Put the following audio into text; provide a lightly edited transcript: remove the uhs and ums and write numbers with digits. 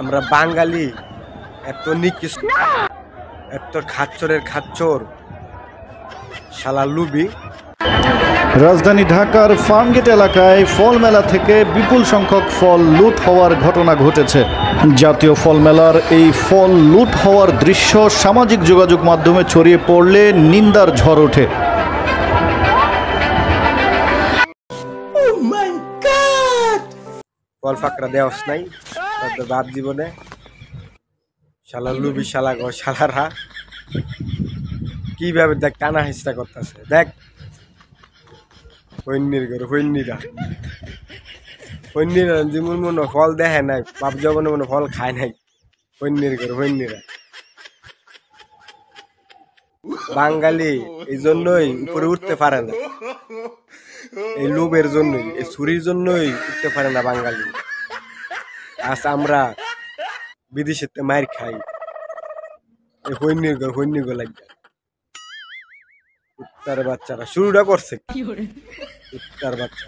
আমরা বাঙালি এত নিকৃষ্ট, এত খাচ্চরের খাচ্চর, শালা লুবি। রাজধানী ঢাকার ফার্মগেট এলাকায় ফল মেলা থেকে বিপুল সংখ্যক ফল লুট হওয়ার ঘটনা ঘটেছে। জাতীয় ফল মেলার এই ফল লুট হওয়ার দৃশ্য সামাজিক যোগাযোগ মাধ্যমে ছড়িয়ে পড়লে নিন্দার ঝড় ওঠে। ফল ফাকরা দেওয়াস নাই তাদের বাপ জীবনে, শালা লুবি, শালা ঘর, শালারা কিভাবে দেখ টানা হিস্তা করতেছে। দেখ হইন্নির ঘর, হইন্নিরা যেমন মনে ফল দেখে নাই, বাপ জীবনে মনে ফল খায় নাই। হইন্নির ঘর, হইন্নিরা বাঙালি এই জন্যই উপরে উঠতে পারে না, এই লোভের জন্যই, এই ছুরির জন্যই উঠতে পারে না বাঙালি। আজ আমরা বিদেশেতে মায়ের খাই এই হইন্নির ঘর লাগে। উত্তার বাচ্চারা শুরুটা করছে, উত্তার বাচ্চা।